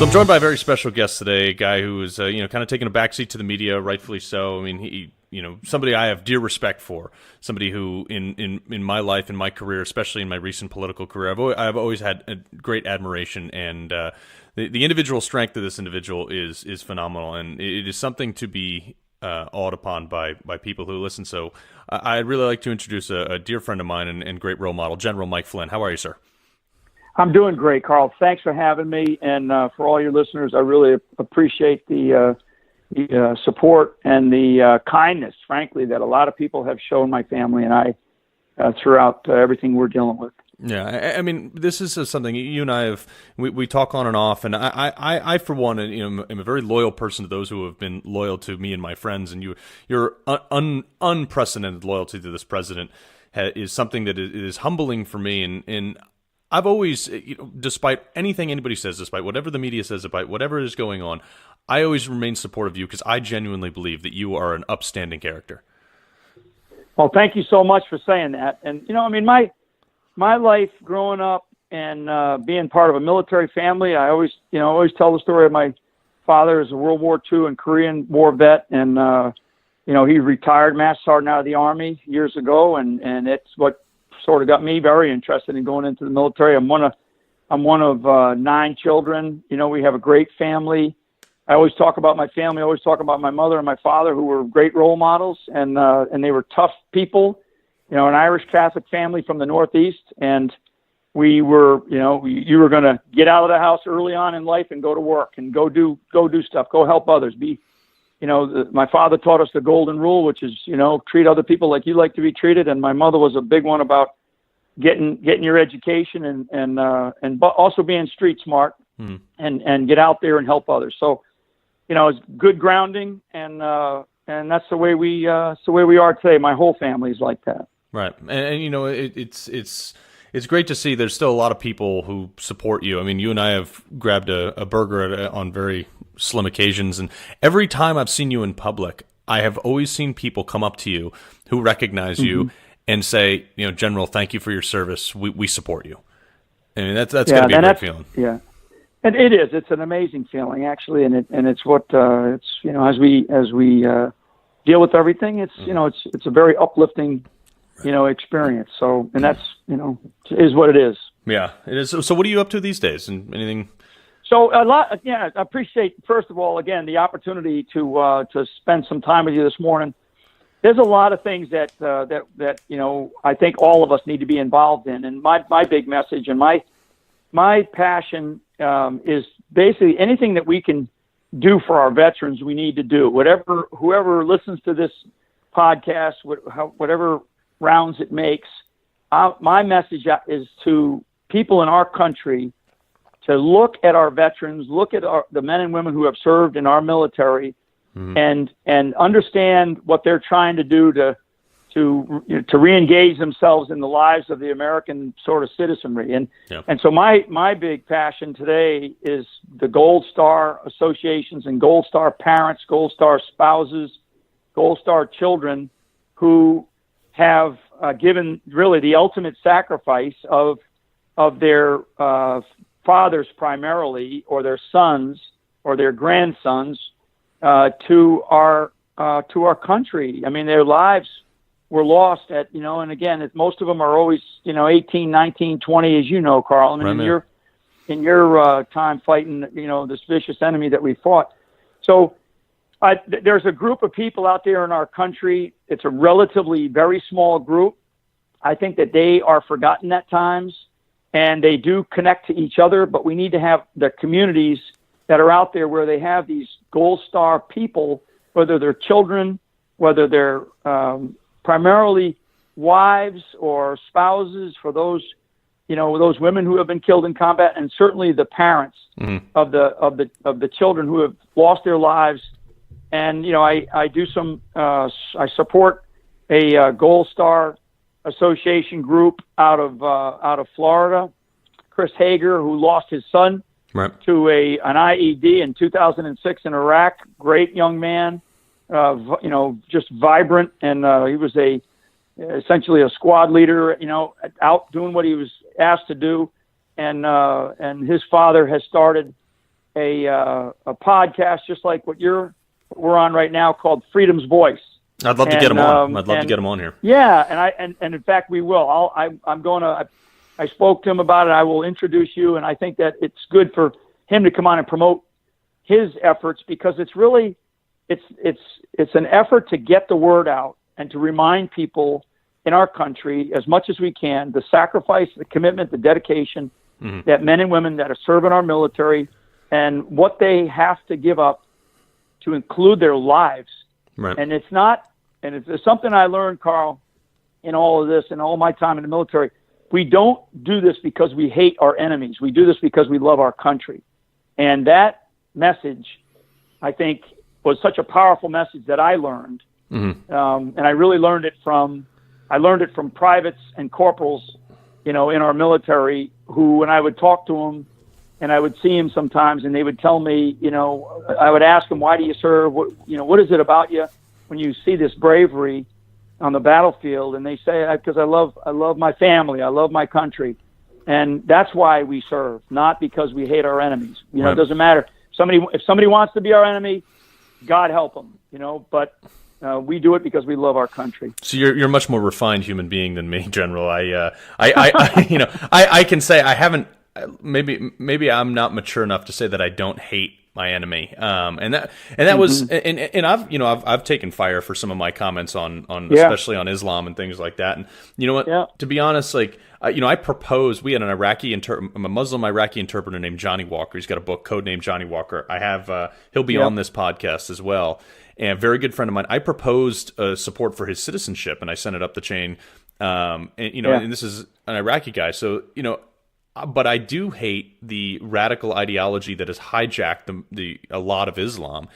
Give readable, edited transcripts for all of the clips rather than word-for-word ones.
So I'm joined by a very special guest today, a guy who is, kind of taking a backseat to the media, rightfully so. I mean, he, somebody I have dear respect for, somebody who, in my life, in my career, especially in my recent political career, I've always had a great admiration, and the individual strength of this individual is phenomenal, and it is something to be awed upon by people who listen. So I'd really like to introduce a dear friend of mine and great role model, General Mike Flynn. How are you, sir? I'm doing great, Carl. Thanks for having me, and for all your listeners, I really appreciate the support and the kindness, frankly, that a lot of people have shown my family and I throughout everything we're dealing with. Yeah, I mean, this is something you and I we talk on and off, and I for one, am a very loyal person to those who have been loyal to me and my friends, and your unprecedented loyalty to this president is something that is humbling for me, and I've always, despite anything anybody says, despite whatever the media says, about whatever is going on, I always remain supportive of you because I genuinely believe that you are an upstanding character. Well, thank you so much for saying that. And, my life growing up and being part of a military family, I always tell the story of my father as a World War II and Korean War vet. And, he retired Master Sergeant out of the Army years ago. And it's what sort of got me very interested in going into the military. I'm one of 9 children. We have a great family. I always talk about my family. I always talk about my mother and my father, who were great role models, and they were tough people. An Irish Catholic family from the Northeast, and we were, you were going to get out of the house early on in life and go to work and go do stuff, go help others. My father taught us the golden rule, which is, treat other people like you like to be treated. And my mother was a big one about getting your education and also being street smart and get out there and help others. So, it's good grounding, and that's the way we are today. My whole family is like that. Right. And it's great to see there's still a lot of people who support you. I mean, you and I have grabbed a burger on very slim occasions, and every time I've seen you in public, I have always seen people come up to you who recognize you and say, General, thank you for your service. We support you. I mean, that's got to be a great feeling. Yeah. And it is. It's an amazing feeling, actually, and it's what it's as we deal with everything, it's it's a very uplifting experience. So, and that's is what it is. Yeah, it is. So, what are you up to these days? And anything? So a lot. Yeah, I appreciate first of all again the opportunity to spend some time with you this morning. There's a lot of things that I think all of us need to be involved in, and my big message and my passion is basically anything that we can do for our veterans, we need to do. Whoever listens to this podcast, whatever rounds it makes, my message is to people in our country to look at our veterans, look at the men and women who have served in our military, and understand what they're trying to do to re-engage themselves in the lives of the American sort of citizenry. And so my big passion today is the Gold Star associations and Gold Star parents, Gold Star spouses, Gold Star children who have given really the ultimate sacrifice of their fathers primarily, or their sons or their grandsons to our country. I mean, their lives were lost at, and again, most of them are always, 18, 19, 20, as you know, Carl. I mean, right, in your time fighting, this vicious enemy that we fought. So there's a group of people out there in our country. It's a relatively very small group. I think that they are forgotten at times, and they do connect to each other, but we need to have the communities that are out there where they have these Gold Star people, whether they're children, whether they're primarily wives or spouses for those women who have been killed in combat, and certainly the parents of the children who have lost their lives. And I do I support a Gold Star Association group out of Florida, Chris Hager, who lost his son to an IED in 2006 in Iraq. Great young man. Just vibrant, and he was essentially a squad leader, out doing what he was asked to do, and his father has started a podcast just like what we're on right now called Freedom's Voice. I'd love to get him on. I'd love to get him on here. Yeah, and in fact we will. I'm going to. I spoke to him about it. I will introduce you, and I think that it's good for him to come on and promote his efforts, because it's really it's an effort to get the word out and to remind people in our country as much as we can the sacrifice, the commitment, the dedication that men and women that are serving our military and what they have to give up to include their lives. Right. And it's something I learned, Carl, in all of this and all my time in the military. We don't do this because we hate our enemies. We do this because we love our country. And that message, I think, was such a powerful message that I learned. And I really learned it from privates and corporals, in our military, who, when I would talk to them and I would see them sometimes, and they would tell me, I would ask them, why do you serve? What is it about you when you see this bravery on the battlefield? And they say, because I love my family. I love my country. And that's why we serve, not because we hate our enemies. Right. It doesn't matter. If somebody wants to be our enemy, God help them, but we do it because we love our country. So you're a much more refined human being than me, General. I can say I haven't. Maybe I'm not mature enough to say that I don't hate my enemy. And that was and I've taken fire for some of my comments on especially on Islam and things like that. And you know what? Yeah. To be honest, I proposed. We had an a Muslim Iraqi interpreter named Johnny Walker. He's got a book codenamed Johnny Walker. I have he'll be on this podcast as well. And a very good friend of mine. I proposed support for his citizenship, and I sent it up the chain. And this is an Iraqi guy, so but I do hate the radical ideology that has hijacked a lot of Islam.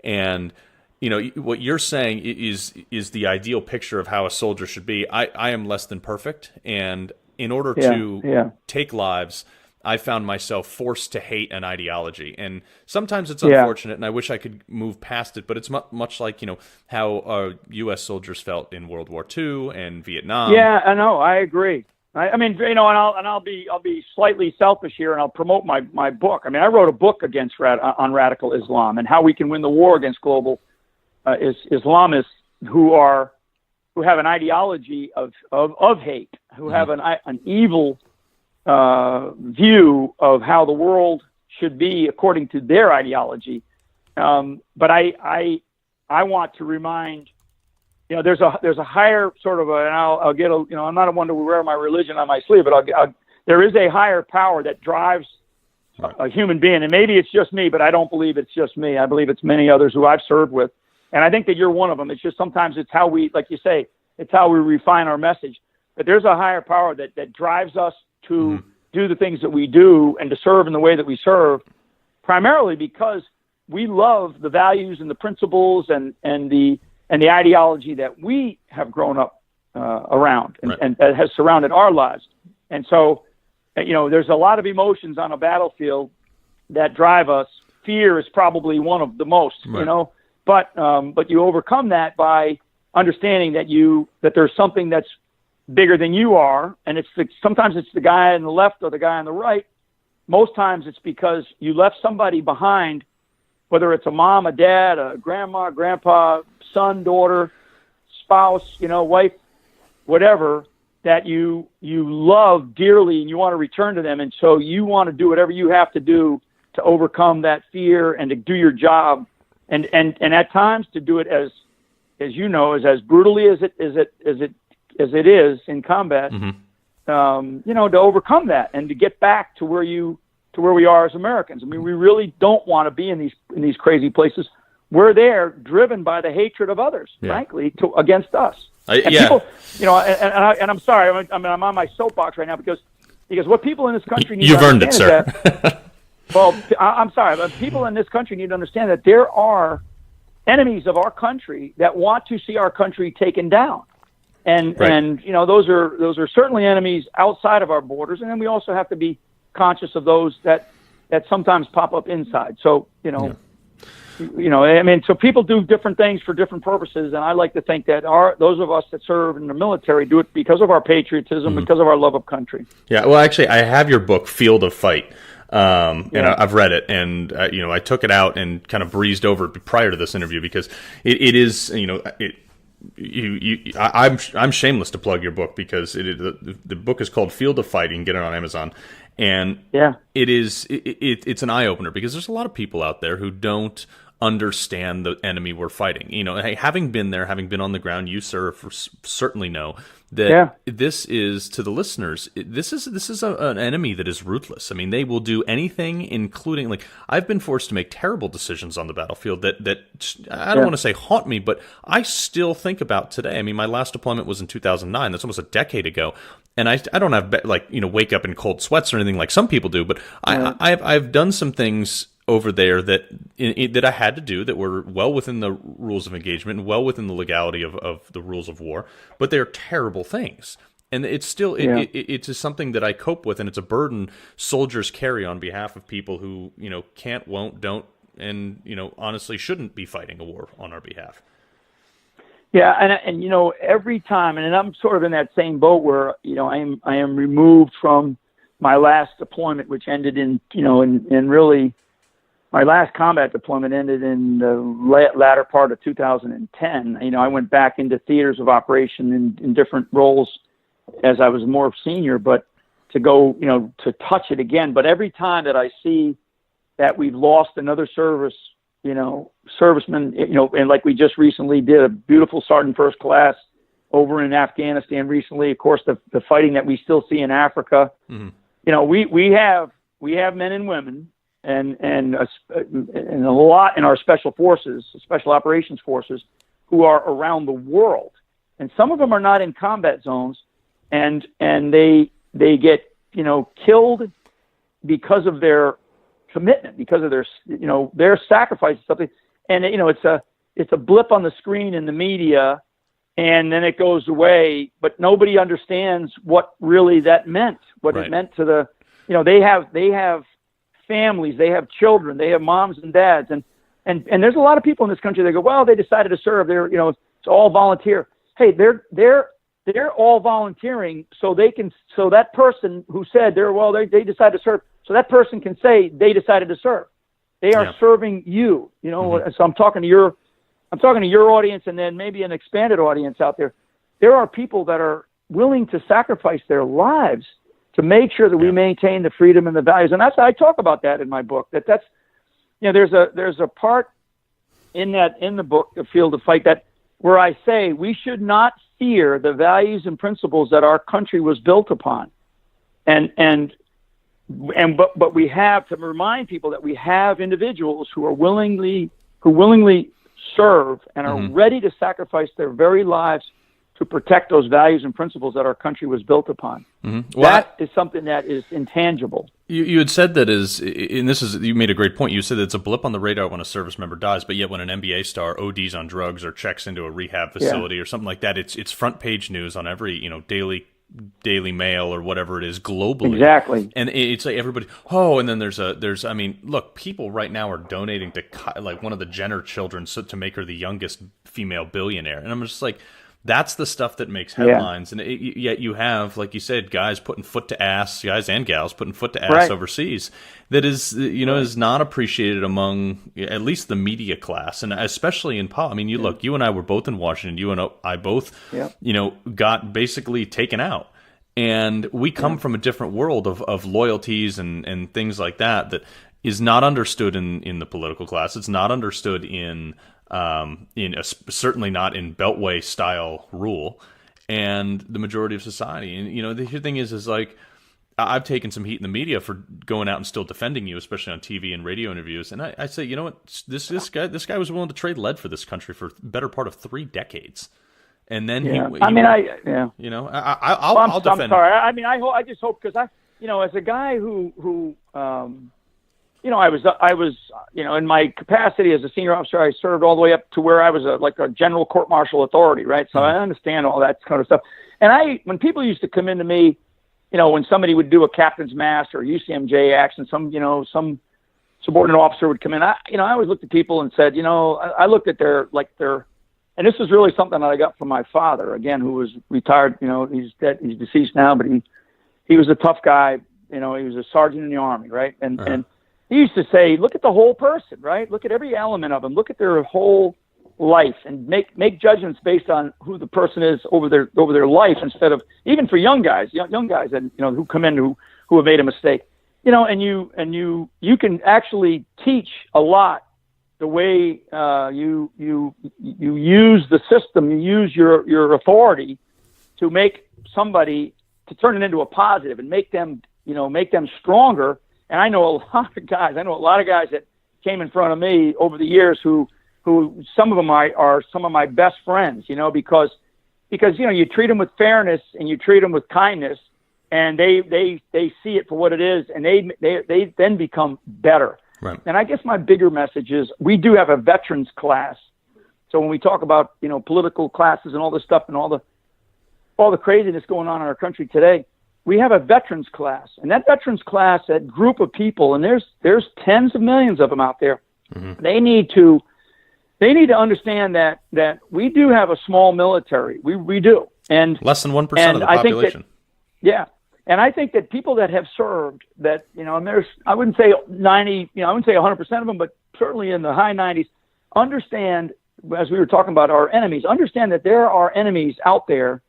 And what you're saying is the ideal picture of how a soldier should be. I am less than perfect, and in order to take lives, I found myself forced to hate an ideology. And sometimes it's unfortunate, and I wish I could move past it, but it's much like how U.S. soldiers felt in World War II and Vietnam. Yeah, I know. I agree. I mean, and I'll be slightly selfish here, and I'll promote my book. I mean, I wrote a book on radical Islam and how we can win the war against global Islamists who have an ideology of hate, who have an evil view of how the world should be according to their ideology. But I want to remind. There's a higher sort of and I'll get I'm not one to wear my religion on my sleeve, but there is a higher power that drives a human being, and maybe it's just me, but I don't believe it's just me. I believe it's many others who I've served with, and I think that you're one of them. It's just sometimes it's how we, like you say, it's how we refine our message. But there's a higher power that drives us to do the things that we do and to serve in the way that we serve, primarily because we love the values and the principles and the ideology that we have grown up around and that has surrounded our lives. And so, there's a lot of emotions on a battlefield that drive us. Fear is probably one of the most, but you overcome that by understanding that there's something that's bigger than you are. And sometimes it's the guy on the left or the guy on the right. Most times it's because you left somebody behind, whether it's a mom, a dad, a grandma, grandpa, son, daughter, spouse, wife, whatever, that you love dearly and you want to return to them. And so you want to do whatever you have to do to overcome that fear and to do your job. And at times to do it as as brutally as it is in combat, to overcome that and to get back to where we are as Americans. I mean, we really don't want to be in these crazy places. We're there driven by the hatred of others, frankly, against us. People, and I'm sorry, I'm on my soapbox right now because what people in this country need You've to earned it, sir. I'm sorry, but people in this country need to understand that there are enemies of our country that want to see our country taken down. And those are certainly enemies outside of our borders, and then we also have to be conscious of those that sometimes pop up inside. So so people do different things for different purposes, and I like to think that those of us that serve in the military do it because of our patriotism, because of our love of country. Yeah, well, actually, I have your book, Field of Fight. And I've read it, and I took it out and kind of breezed over it prior to this interview because it is, I'm shameless to plug your book because the book is called Field of Fighting. Get it on Amazon, and it's an eye opener because there's a lot of people out there who don't understand the enemy we're fighting. Hey, having been there, having been on the ground, you, sir, certainly know that this is, to the listeners, this is an enemy that is ruthless. I mean, they will do anything, including, like, I've been forced to make terrible decisions on the battlefield that I don't want to say haunt me, but I still think about today. I mean, my last deployment was in 2009. That's almost a decade ago. And I don't have, wake up in cold sweats or anything like some people do, but I've done some things over there that I had to do that were well within the rules of engagement and well within the legality of the rules of war, but they're terrible things. And it's still, it's something that I cope with, and it's a burden soldiers carry on behalf of people who, can't, won't, don't, and, honestly shouldn't be fighting a war on our behalf. Yeah, and every time, and I'm sort of in that same boat where, I am removed from my last deployment, which ended in really, my last combat deployment ended in the latter part of 2010. I went back into theaters of operation in different roles as I was more senior, but to go, to touch it again. But every time that I see that we've lost another serviceman, and like we just recently did a beautiful sergeant first class over in Afghanistan recently, of course, the fighting that we still see in Africa, we have men and women, and a lot in our special forces, special operations forces, who are around the world, and some of them are not in combat zones, and they get killed because of their commitment, because of their sacrifice or something, and it's a blip on the screen in the media, and then it goes away, but nobody understands what really that meant, what it meant to the, they have families, they have children, they have moms and dads, and there's a lot of people in this country that go, well, they decided to serve, it's all volunteer. Hey, they're all volunteering so that person who said they decided to serve, so that person can say they decided to serve. They are serving you, So I'm talking to your audience, and then maybe an expanded audience out there. There are people that are willing to sacrifice their lives to make sure that we maintain the freedom and the values. And I talk about that in my book, that's, there's a part in the book, The Field of Fight, that where I say we should not fear the values and principles that our country was built upon. But we have to remind people that we have individuals who willingly serve and are ready to sacrifice their very lives to protect those values and principles that our country was built upon. Well, that is something that is intangible. You had said that you made a great point. You said that it's a blip on the radar when a service member dies, but yet when an NBA star ODs on drugs or checks into a rehab facility or something like that, it's front page news on every Daily Mail or whatever it is globally. Exactly. And it's like everybody, and then look, people right now are donating to like one of the Jenner children to make her the youngest female billionaire. And I'm just like, that's the stuff that makes headlines. And yet you have, like you said, guys putting foot to ass, guys and gals putting foot to ass overseas. That is, is not appreciated among at least the media class, and especially in politics. I mean, look, you and I were both in Washington. You and I both, got basically taken out. And we come from a different world of loyalties and things like that is not understood in the political class. It's not understood certainly not in Beltway style rule, and the majority of society. And the thing is like, I've taken some heat in the media for going out and still defending you, especially on TV and radio interviews. And I say, this guy was willing to trade lead for this country for the better part of 3 decades. And then I'll defend. I'm sorry. I mean, I just hope, because as a guy who I was, in my capacity as a senior officer, I served all the way up to where I was a general court martial authority, right? So I understand all that kind of stuff. And when people used to come into me, when somebody would do a captain's mast or UCMJ action, some subordinate officer would come in, I always looked at people and said, I looked at their, and this was really something that I got from my father, again, who was retired, he's dead, he's deceased now, but he was a tough guy, he was a sergeant in the Army, right? And he used to say, look at the whole person, right? Look at every element of them. Look at their whole life and make judgments based on who the person is over their life, instead of, even for young guys that who come in who have made a mistake, and you can actually teach a lot the way you use the system, you use your authority to make somebody, to turn it into a positive and make them stronger. And I know a lot of guys that came in front of me over the years who some of them are some of my best friends, because you treat them with fairness and you treat them with kindness, and they see it for what it is, and they then become better. Right. And I guess my bigger message is, we do have a veterans class. So when we talk about political classes and all this stuff and all the craziness going on in our country today, we have a veterans class, and that veterans class, that group of people, and there's tens of millions of them out there. Mm-hmm. They need to understand that we do have a small military. We do, and less than 1% of the population. And I think that people that have served, that and there's, I wouldn't say 90, I wouldn't say 100% of them, but certainly in the high 90s, understand, as we were talking about our enemies, understand that there are enemies out there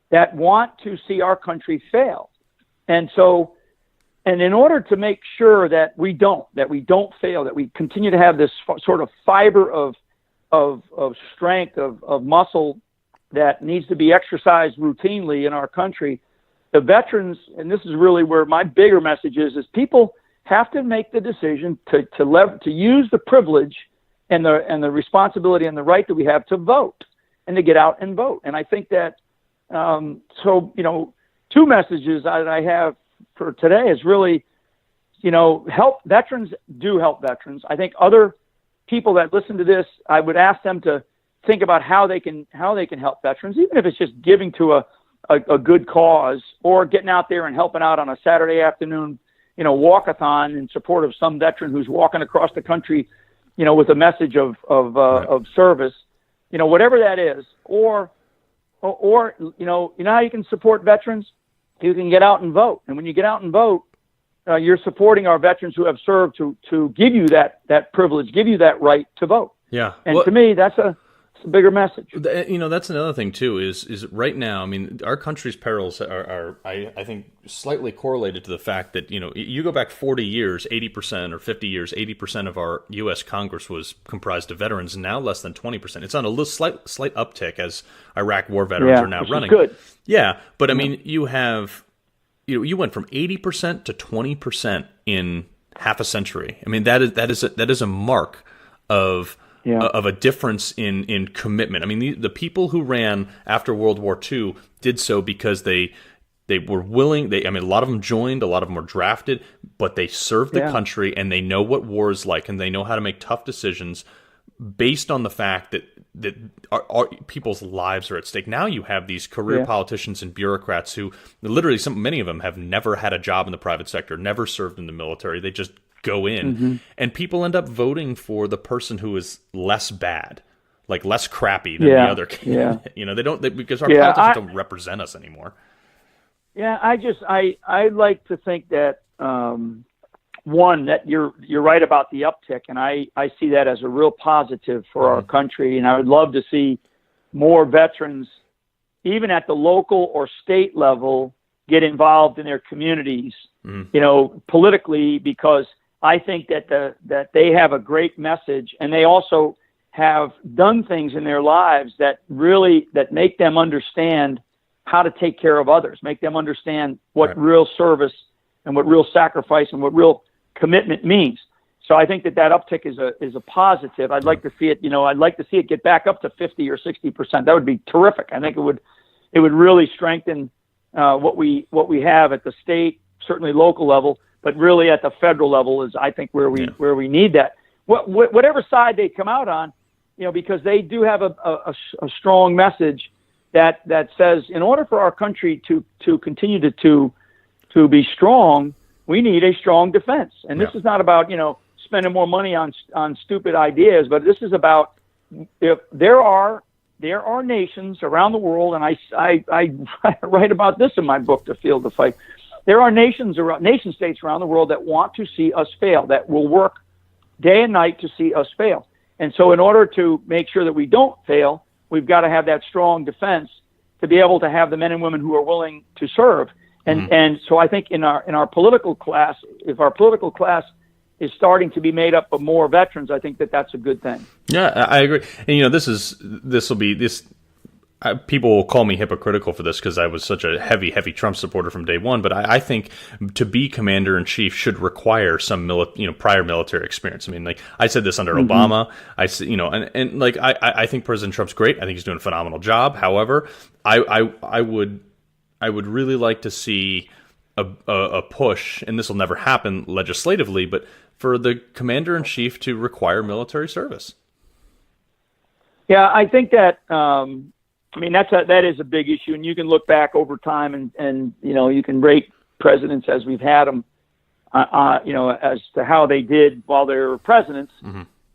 that want to see our country fail. And in order to make sure that we don't fail, that we continue to have this sort of fiber of strength, of muscle that needs to be exercised routinely in our country, the veterans, and this is really where my bigger message is people have to make the decision to use the privilege and the responsibility and the right that we have to vote, and to get out and vote. And I think that, two messages that I have for today is really, help veterans. I think other people that listen to this, I would ask them to think about how they can help veterans, even if it's just giving to a good cause, or getting out there and helping out on a Saturday afternoon, walkathon in support of some veteran who's walking across the country, with a message of service, whatever that is, or how you can support veterans. You can get out and vote, and when you get out and vote, you're supporting our veterans who have served to give you that privilege, give you that right to vote. Yeah, and to me, that's a bigger message. That's another thing too. Is right now, I mean, our country's perils are I think slightly correlated to the fact that you go back 40 years, 80%, or 50 years, 80% of our U.S. Congress was comprised of veterans. Now less than 20%. It's on a little slight uptick as Iraq War veterans are now running. Good. Yeah, but I mean, you have you went from 80% to 20% in half a century. I mean, that is a mark of a difference in commitment. I mean, the people who ran after World War II did so because they were willing. A lot of them joined, a lot of them were drafted, but they served the country, and they know what war is like, and they know how to make tough decisions based on the fact that our people's lives are at stake. Now you have these career politicians and bureaucrats who literally, many of them have never had a job in the private sector, never served in the military. They just go in, and people end up voting for the person who is less bad, like less crappy than the other candidate. They don't, because our politicians don't represent us anymore. Yeah, I like to think that one, that you're right about the uptick, and I see that as a real positive for our country, and I would love to see more veterans, even at the local or state level, get involved in their communities, politically, because I think that they have a great message, and they also have done things in their lives that make them understand how to take care of others, make them understand what real service and what real sacrifice and what real commitment means. So I think that uptick is a positive. I'd like to see it, I'd like to see it get back up to 50 or 60%. That would be terrific. I think it would really strengthen what we have at the state, certainly local level, but really at the federal level is, I think, where we need that. Whatever side they come out on, because they do have a strong message that says, in order for our country to continue to be strong, we need a strong defense. And this is not about spending more money on stupid ideas, but this is about, if there are nations around the world, and I write about this in my book, The Field of Fight. there are nation states around the world that want to see us fail, that will work day and night to see us fail. And so in order to make sure that we don't fail, we've got to have that strong defense to be able to have the men and women who are willing to serve. And so I think in our political class, if our political class is starting to be made up of more veterans, I think that that's a good thing. Yeah, I agree. And people will call me hypocritical for this because I was such a heavy Trump supporter from day one. But I think to be commander in chief should require some prior military experience. I mean, like I said this under Obama. I think President Trump's great. I think he's doing a phenomenal job. However, I would really like to see a push, and this will never happen legislatively, but for the commander in chief to require military service. Yeah, I think that. That is a big issue, and you can look back over time and you can rate presidents as we've had them, as to how they did while they were presidents,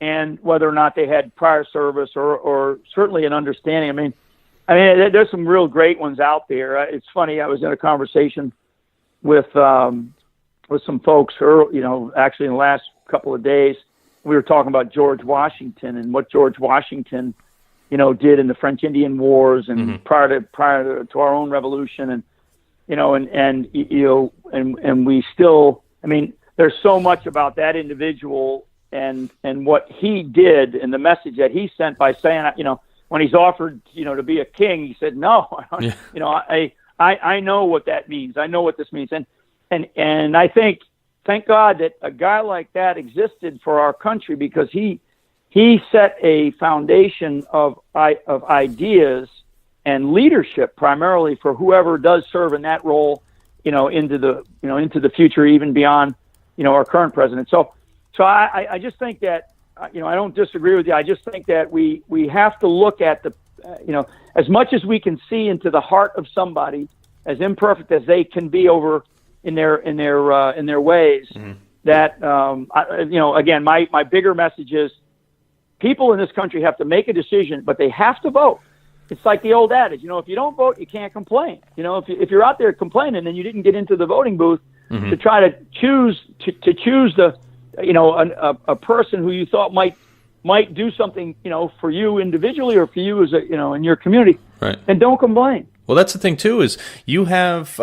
and whether or not they had prior service or certainly an understanding. I mean, there's some real great ones out there. It's funny. I was in a conversation with some folks, actually in the last couple of days. We were talking about George Washington and what George Washington did in the French Indian Wars and prior to our own revolution, and we still, there's so much about that individual and what he did and the message that he sent by saying, when he's offered, to be a king, he said, no, I know what that means. I know what this means. And I think, thank God that a guy like that existed for our country, because he set a foundation of ideas and leadership primarily for whoever does serve in that role, into the future, even beyond, our current president. So I just think that, I don't disagree with you. I just think that we have to look at the, as much as we can see into the heart of somebody, as imperfect as they can be over in their ways, that, again, my bigger message is, people in this country have to make a decision, but they have to vote. It's like the old adage, if you don't vote, you can't complain. If you're out there complaining, then you didn't get into the voting booth to try to choose the, a person who you thought might do something, for you individually or for you as in your community. Right. And don't complain. Well, that's the thing too, is you have,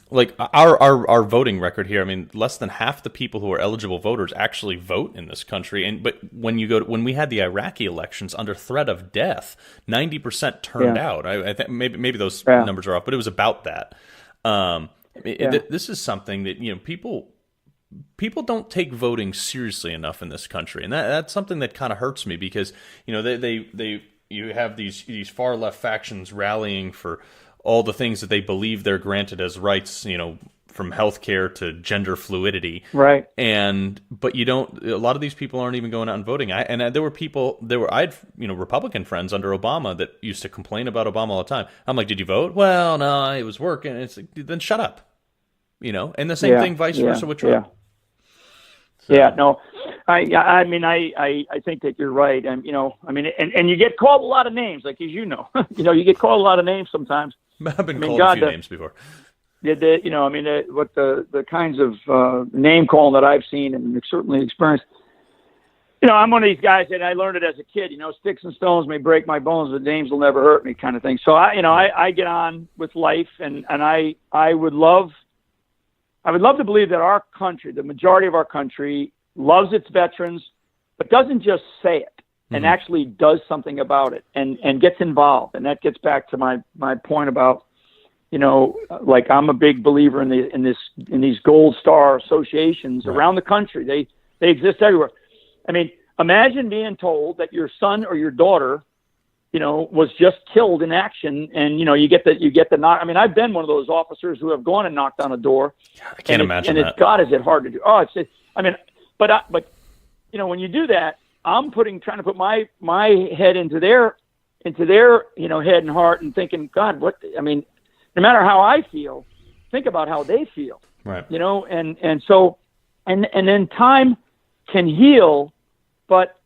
like our voting record here. Less than half the people who are eligible voters actually vote in this country. But when we had the Iraqi elections under threat of death, 90% turned out. I think maybe those numbers are off, but it was about that. This is something that people don't take voting seriously enough in this country, and that's something that kind of hurts me, because you have these far left factions rallying for all the things that they believe they're granted as rights, from healthcare to gender fluidity. Right. But a lot of these people aren't even going out and voting. I had Republican friends under Obama that used to complain about Obama all the time. I'm like, did you vote? Well, no, it was working. It's like, then shut up. And the same thing vice versa with Trump. So. Yeah, no, I think that you're right. And, and you get called a lot of names, like, as you get called a lot of names sometimes. I've been called a few names before. The kinds of name calling that I've seen and certainly experienced. I'm one of these guys, and I learned it as a kid. Sticks and stones may break my bones, but names will never hurt me, kind of thing. So I get on with life, and I would love to believe that our country, the majority of our country, loves its veterans, but doesn't just say it and actually does something about it and gets involved. And that gets back to my point about, like, I'm a big believer in these Gold Star associations around the country. They exist everywhere. Imagine being told that your son or your daughter, was just killed in action, and you get the knock. I've been one of those officers who have gone and knocked on a door. I can't imagine that. And God, is it hard to do? But when you do that, I'm trying to put my head into their head and heart, and thinking, God, no matter how I feel, think about how they feel. Right. So then time can heal, but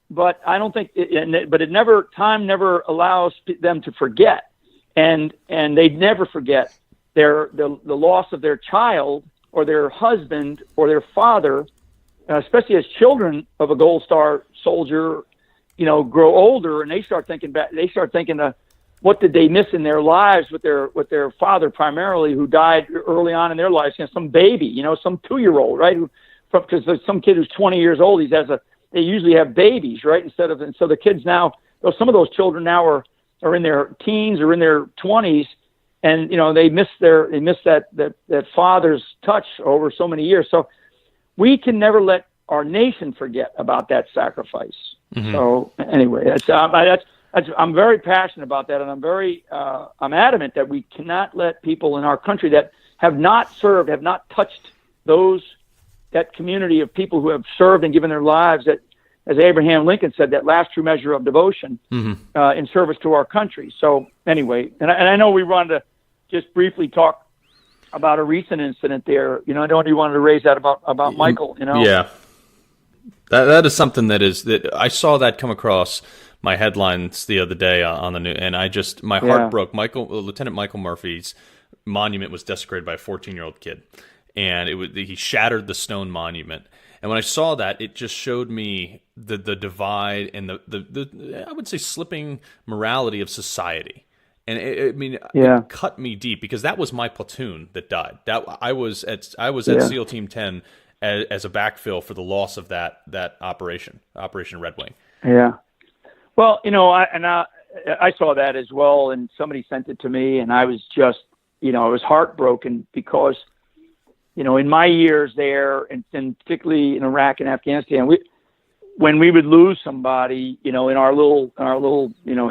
I don't think time never allows them to forget, and they never forget the loss of their child or their husband or their father, especially as children of a Gold Star soldier, grow older and they start thinking back. They start thinking, what did they miss in their lives with their father primarily, who died early on in their lives? Some baby, some 2-year-old, right? Because there's some kid who's 20 years old. They usually have babies, right? And so the kids now, some of those children now are in their teens or in their 20s, and they miss that father's touch over so many years. So we can never let our nation forget about that sacrifice. Mm-hmm. So anyway, I'm very passionate about that, and I'm adamant that we cannot let people in our country that have not served, have not touched that community of people who have served and given their lives, that, as Abraham Lincoln said, that last true measure of devotion, mm-hmm. In service to our country. So anyway, and I know we wanted to just briefly talk about a recent incident there. I know you wanted to raise that about Michael. Yeah, that is something that I saw that come across my headlines the other day on the news, and my heart broke. Lieutenant Michael Murphy's monument was desecrated by a 14-year-old kid, and he shattered the stone monument. And when I saw that, it just showed me the divide and the I would say slipping morality of society. And it cut me deep, because that was my platoon that died. That I was at SEAL Team 10 as a backfill for the loss of that Operation Red Wing. Yeah. Well, I saw that as well, and somebody sent it to me, and I was just, I was heartbroken, because, in my years there, and particularly in Iraq and Afghanistan, when we would lose somebody, in our little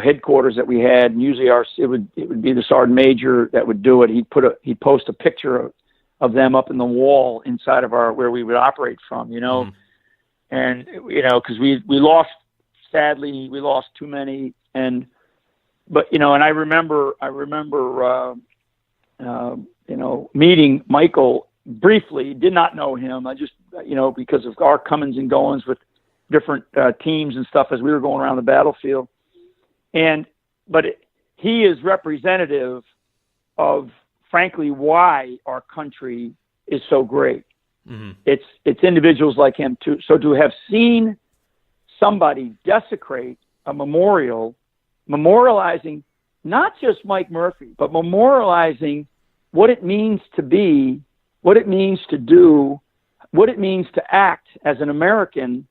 headquarters that we had, and usually it would be the sergeant major that would do it. He'd post a picture of them up in the wall inside of where we would operate from, mm-hmm. and because we lost. Sadly, we lost too many, but I remember, meeting Michael briefly. Did not know him. I just, because of our comings and goings with different teams and stuff as we were going around the battlefield, but he is representative of, frankly, why our country is so great. Mm-hmm. It's individuals like him too. So to have seen somebody desecrate a memorializing not just Mike Murphy, but memorializing what it means to be, what it means to do, what it means to act as an American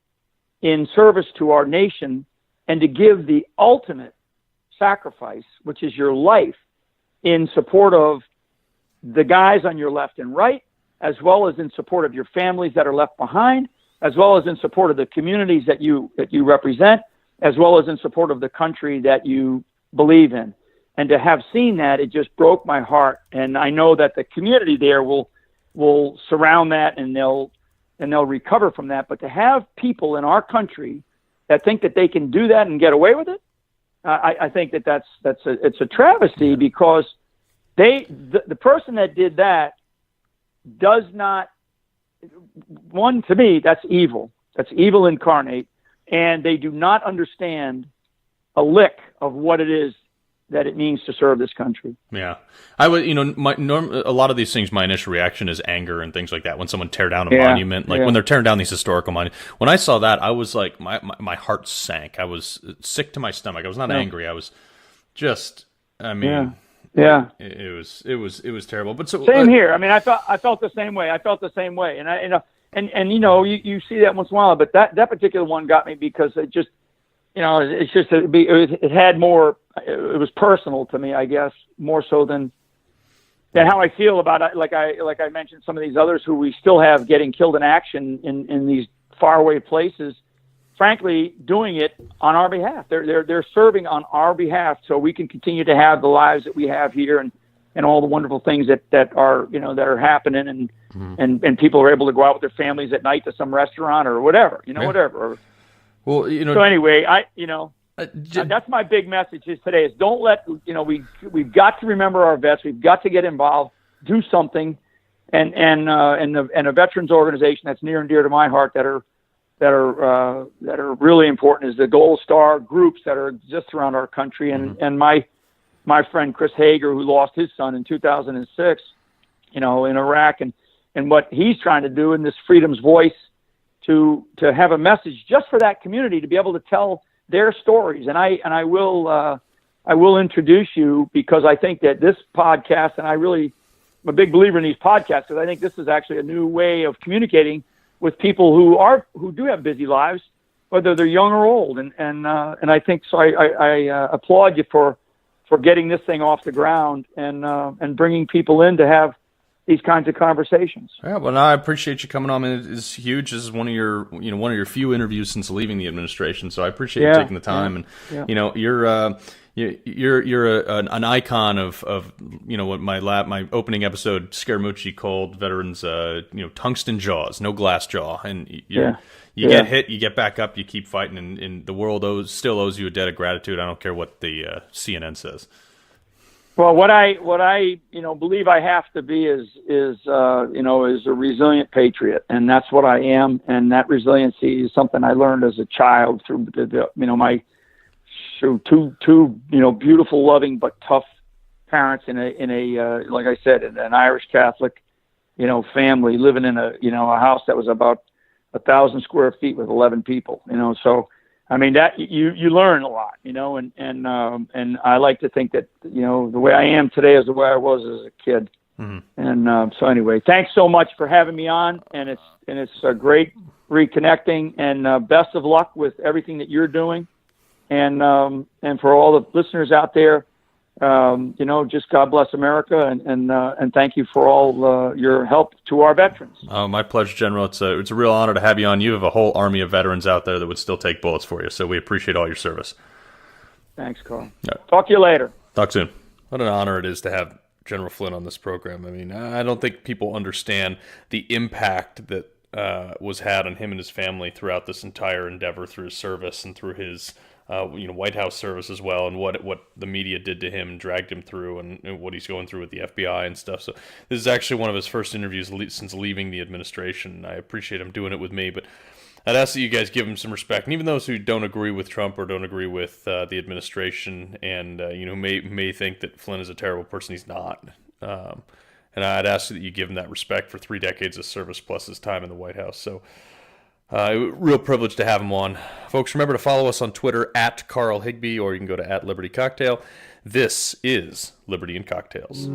in service to our nation, and to give the ultimate sacrifice, which is your life, in support of the guys on your left and right, as well as in support of your families that are left behind, as well as in support of the communities that you represent, as well as in support of the country that you believe in. And to have seen that, it just broke my heart. And I know that the community there will surround that, and they'll recover from that. But to have people in our country that think that they can do that and get away with it, I think it's a travesty, because the person that did that does not. One, to me, that's evil. That's evil incarnate, and they do not understand a lick of what it is that it means to serve this country. Yeah, I would. A lot of these things, my initial reaction is anger and things like that. When someone tear down a monument, when they're tearing down these historical monuments, when I saw that, I was like, my heart sank. I was sick to my stomach. I was not angry. I was just, Yeah. It was terrible. But so same here. I felt the same way. And you see that once in a while, but that particular one got me, because it just, it had more. It was personal to me, I guess, more so than how I feel about it. Like I mentioned, some of these others who we still have getting killed in action in these faraway places. Frankly, doing it on our behalf. They're serving on our behalf, so we can continue to have the lives that we have here, and all the wonderful things that are happening, and mm-hmm. and people are able to go out with their families at night to some restaurant or whatever, whatever. Well, So anyway, that's my big message is today: is don't let we've got to remember our vets. We've got to get involved, do something, and a veterans organization that's near and dear to my heart that are really important is the Gold Star groups that are just around our country. And my my friend Chris Hager, who lost his son in 2006, in Iraq, and what he's trying to do in this Freedom's Voice to have a message just for that community to be able to tell their stories. And I will introduce you, because I think that this podcast, and I'm a big believer in these podcasts, because I think this is actually a new way of communicating with people who do have busy lives, whether they're young or old. And I think so. I applaud you for getting this thing off the ground and bringing people in to have these kinds of conversations. Yeah, well, no, I appreciate you coming on. I mean, it's huge. This is one of your few interviews since leaving the administration. So I appreciate you taking the time. Yeah. And you're an icon of what my opening episode Scaramucci called veterans tungsten jaws, no glass jaw, and you get hit, you get back up, you keep fighting, and the world still owes you a debt of gratitude. I don't care what the CNN says. Well, what I believe I have to be is a resilient patriot, and that's what I am. And that resiliency is something I learned as a child through my two beautiful, loving but tough parents in a like I said, in an Irish Catholic family, living in a house that was about 1,000 square feet with 11 people. So. I mean, that you learn a lot, and I like to think that, the way I am today is the way I was as a kid. Mm-hmm. And so anyway, thanks so much for having me on, and it's a great reconnecting, and best of luck with everything that you're doing. And for all the listeners out there, just God bless America, and thank you for all your help to our veterans. Oh, my pleasure, General. It's a real honor to have you on. You have a whole army of veterans out there that would still take bullets for you, so we appreciate all your service. Thanks, Carl. Yeah. Talk to you later. Talk soon. What an honor it is to have General Flynn on this program. I mean, I don't think people understand the impact that was had on him and his family throughout this entire endeavor, through his service and through his White House service as well, and what the media did to him and dragged him through, and what he's going through with the FBI and stuff. So this is actually one of his first interviews since leaving the administration. I appreciate him doing it with me, but I'd ask that you guys give him some respect. And even those who don't agree with Trump or don't agree with the administration, and may think that Flynn is a terrible person, he's not. And I'd ask that you give him that respect for 3 decades of service plus his time in the White House. So. Real privilege to have him on. Folks, remember to follow us on Twitter at Carl Higbie, or you can go to @Liberty Cocktail. This is Liberty and Cocktails.